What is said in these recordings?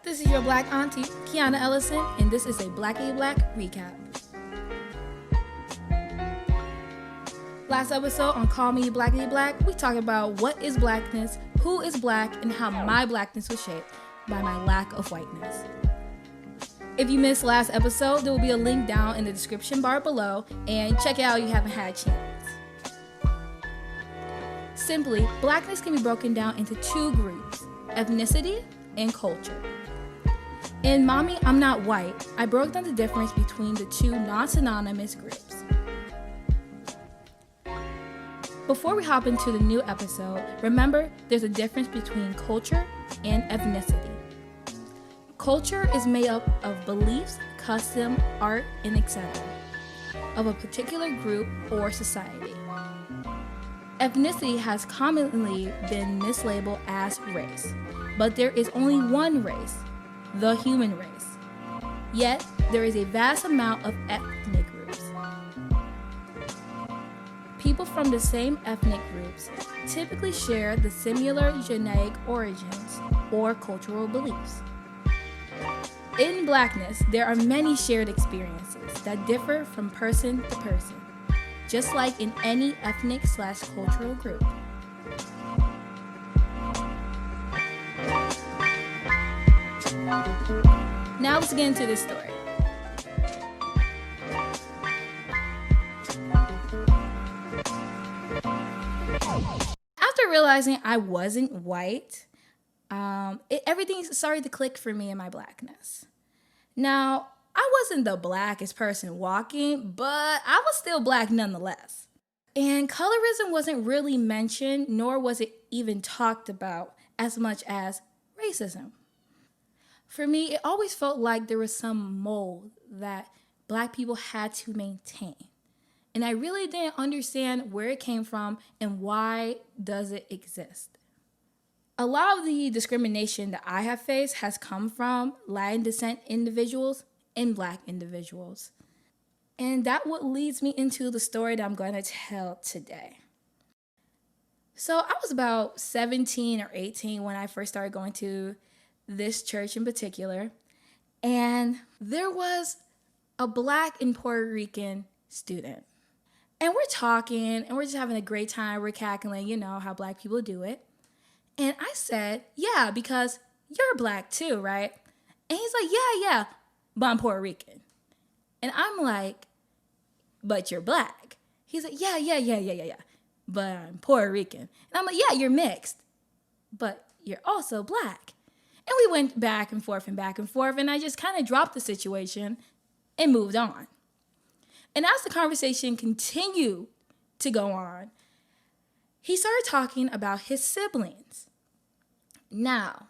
This is your black auntie, Quiana Ellison, and this is a Blackity Black recap. Last episode on Call Me Blackity Black, we talked about what is blackness, who is black, and how my blackness was shaped by my lack of whiteness. If you missed last episode, there will be a link down in the description bar below, and check it out if you haven't had a chance. Simply, blackness can be broken down into two groups, ethnicity and culture. In Mommy, I'm Not White, I broke down the difference between the two non-synonymous groups. Before we hop into the new episode, remember there's a difference between culture and ethnicity. Culture is made up of beliefs, custom, art, and etc. of a particular group or society. Ethnicity has commonly been mislabeled as race, but there is only one race, the human race. Yet, there is a vast amount of ethnic groups. People from the same ethnic groups typically share the similar genetic origins or cultural beliefs. In blackness, there are many shared experiences that differ from person to person, just like in any ethnic/cultural group. Now let's get into this story. After realizing I wasn't white, everything started to click for me in my blackness. Now, I wasn't the blackest person walking, but I was still black nonetheless. And colorism wasn't really mentioned, nor was it even talked about as much as racism. For me, it always felt like there was some mold that black people had to maintain. And I really didn't understand where it came from and why does it exist. A lot of the discrimination that I have faced has come from Latin descent individuals and black individuals. And that what leads me into the story that I'm going to tell today. So I was about 17 or 18 when I first started going to this church in particular, and there was a black and Puerto Rican student. And we're talking, and we're just having a great time, we're cackling, you know how black people do it. And I said, yeah, because you're black too, right? And he's like, yeah, but I'm Puerto Rican. And I'm like, but you're black. He's like, yeah, but I'm Puerto Rican. And I'm like, yeah, you're mixed, but you're also black. And we went back and forth, and I just kind of dropped the situation and moved on. And as the conversation continued to go on, he started talking about his siblings. Now,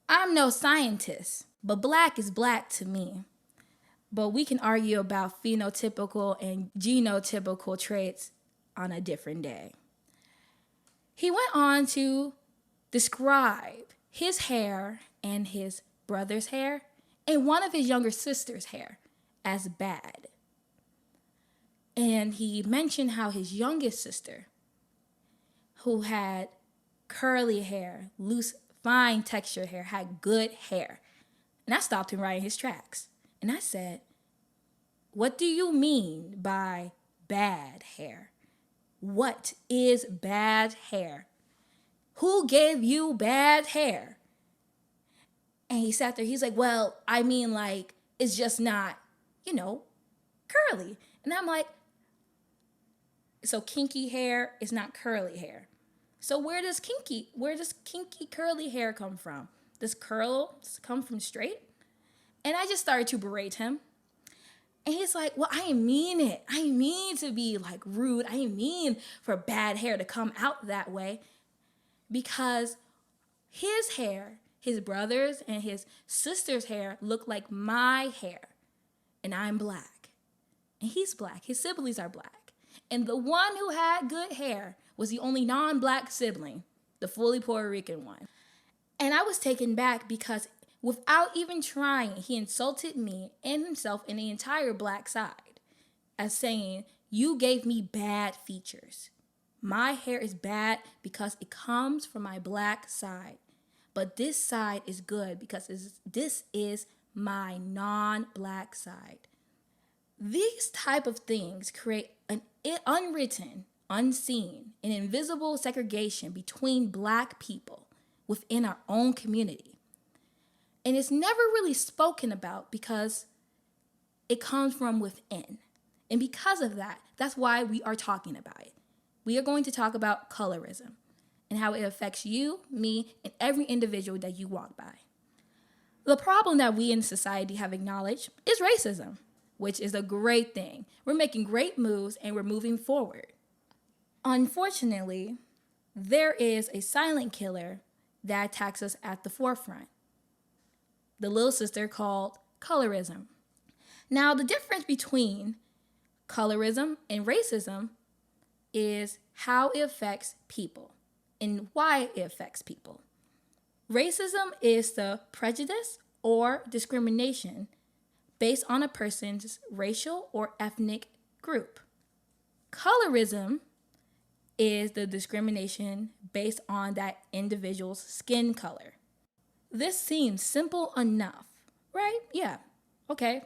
I'm no scientist, but black is black to me. But we can argue about phenotypical and genotypical traits on a different day. He went on to describe his hair and his brother's hair and one of his younger sister's hair as bad. And he mentioned how his youngest sister, who had curly hair, loose, fine textured hair, had good hair. And I stopped him right in his tracks. And I said, what do you mean by bad hair? What is bad hair? Who gave you bad hair? And he sat there, he's like, well, I mean, like, it's just not, curly. And I'm like, so kinky hair is not curly hair. So where does kinky curly hair come from? Does curls come from straight? And I just started to berate him. And he's like, well, I didn't mean it. I didn't mean to be like rude. I didn't mean for bad hair to come out that way. Because his hair, his brother's and his sister's hair look like my hair. And I'm black. And he's black. His siblings are black. And the one who had good hair was the only non-black sibling, the fully Puerto Rican one. And I was taken back because Without even trying, he insulted me and himself and the entire black side as saying, "You gave me bad features. My hair is bad because it comes from my black side. But this side is good because this is my non-black side." These type of things create an unwritten, unseen, and invisible segregation between black people within our own community. And it's never really spoken about because it comes from within. And because of that, that's why we are talking about it. We are going to talk about colorism and how it affects you, me, and every individual that you walk by. The problem that we in society have acknowledged is racism, which is a great thing. We're making great moves and we're moving forward. Unfortunately, there is a silent killer that attacks us at the forefront. The little sister called colorism. Now, the difference between colorism and racism is how it affects people and why it affects people. Racism is the prejudice or discrimination based on a person's racial or ethnic group. Colorism is the discrimination based on that individual's skin color. This seems simple enough, right? Yeah, okay.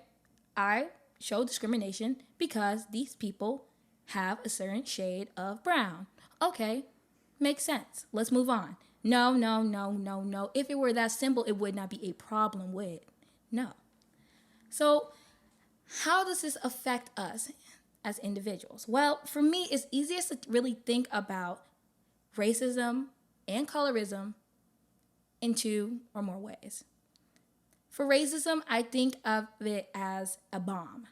I show discrimination because these people have a certain shade of brown. Okay, makes sense. Let's move on. No. If it were that simple, it would not be a problem with. No. So how does this affect us as individuals? Well, for me, it's easiest to really think about racism and colorism in two or more ways. For racism, I think of it as a bomb.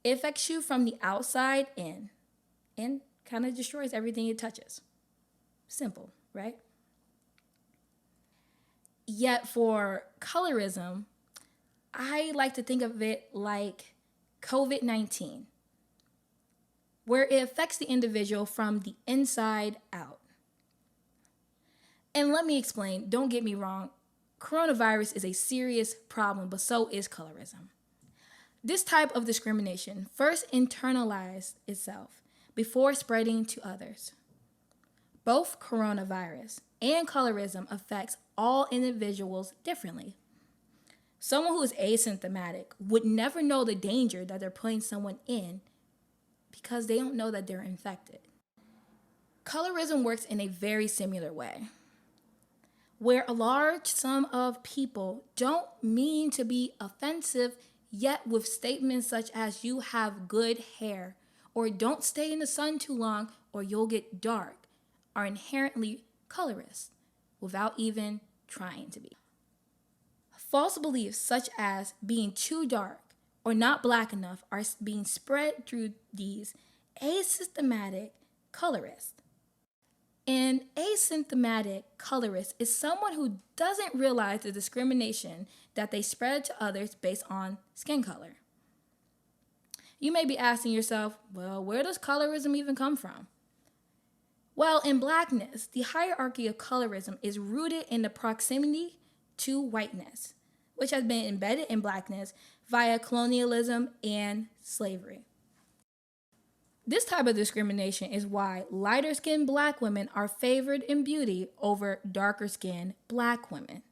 It affects you from the outside in and kind of destroys everything it touches. Simple, right? Yet for colorism, I like to think of it like COVID-19, where it affects the individual from the inside out. And let me explain, don't get me wrong, coronavirus is a serious problem, but so is colorism. This type of discrimination first internalized itself before spreading to others. Both coronavirus and colorism affects all individuals differently. Someone who is asymptomatic would never know the danger that they're putting someone in because they don't know that they're infected. Colorism works in a very similar way, where a large sum of people don't mean to be offensive, yet with statements such as "you have good hair" or "don't stay in the sun too long or you'll get dark" are inherently colorist without even trying to be. False beliefs such as being too dark or not black enough are being spread through these asymptomatic colorists. An asymptomatic colorist is someone who doesn't realize the discrimination that they spread to others based on skin color. You may be asking yourself, well, where does colorism even come from? Well, in blackness, the hierarchy of colorism is rooted in the proximity to whiteness, which has been embedded in blackness via colonialism and slavery. This type of discrimination is why lighter-skinned black women are favored in beauty over darker-skinned black women.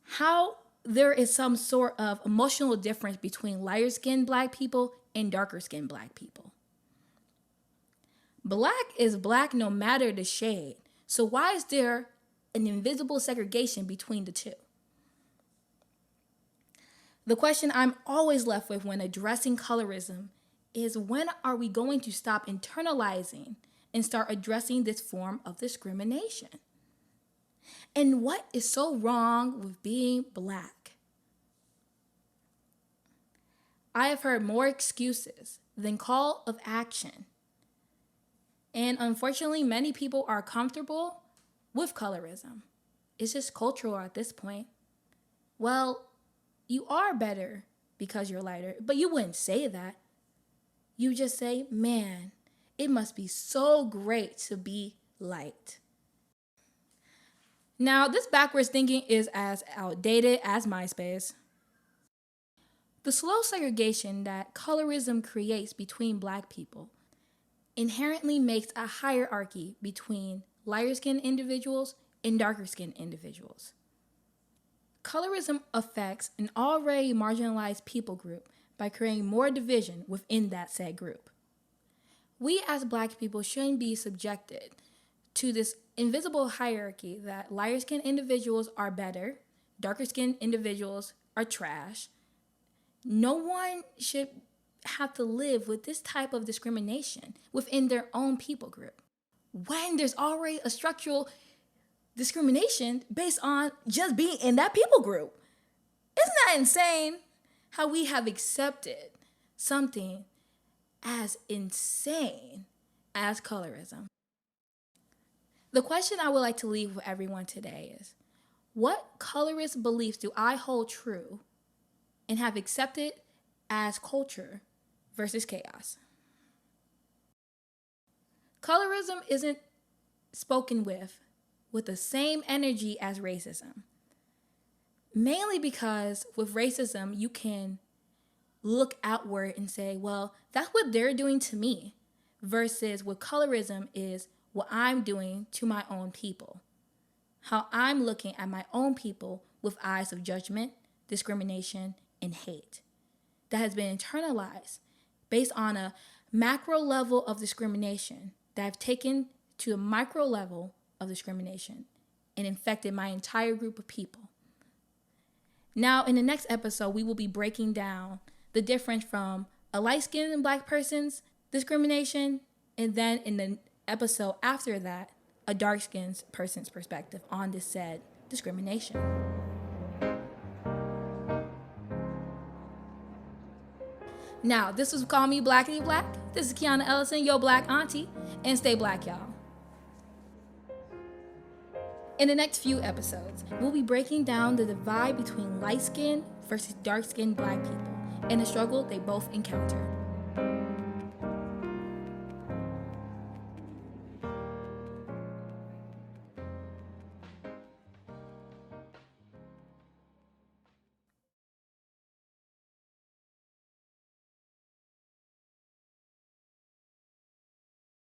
How there is some sort of emotional difference between lighter-skinned black people and darker-skinned black people. Black is black no matter the shade, so why is there an invisible segregation between the two? The question I'm always left with when addressing colorism is, when are we going to stop internalizing and start addressing this form of discrimination? And what is so wrong with being black? I have heard more excuses than call of action. And unfortunately, many people are comfortable with colorism. It's just cultural at this point. Well, you are better because you're lighter, but you wouldn't say that. You just say, man, it must be so great to be light. Now, this backwards thinking is as outdated as MySpace. The slow segregation that colorism creates between black people inherently makes a hierarchy between lighter-skinned individuals and darker-skinned individuals. Colorism affects an already marginalized people group by creating more division within that said group. We as black people shouldn't be subjected to this invisible hierarchy that lighter-skinned individuals are better, darker-skinned individuals are trash. No one should have to live with this type of discrimination within their own people group when there's already a structural discrimination based on just being in that people group. Isn't that insane? How we have accepted something as insane as colorism. The question I would like to leave with everyone today is, what colorist beliefs do I hold true and have accepted as culture versus chaos? Colorism isn't spoken with the same energy as racism. Mainly because with racism, you can look outward and say, well, that's what they're doing to me. Versus with colorism is what I'm doing to my own people. How I'm looking at my own people with eyes of judgment, discrimination, and hate. That has been internalized based on a macro level of discrimination that I've taken to a micro level of discrimination and infected my entire group of people. Now, in the next episode, we will be breaking down the difference from a light-skinned black person's discrimination, and then in the episode after that, a dark-skinned person's perspective on this said discrimination. Now, this was Call Me Blackity Black. This is Quiana Ellison, your black auntie, and stay black, y'all. In the next few episodes, we'll be breaking down the divide between light-skinned versus dark-skinned black people and the struggle they both encounter.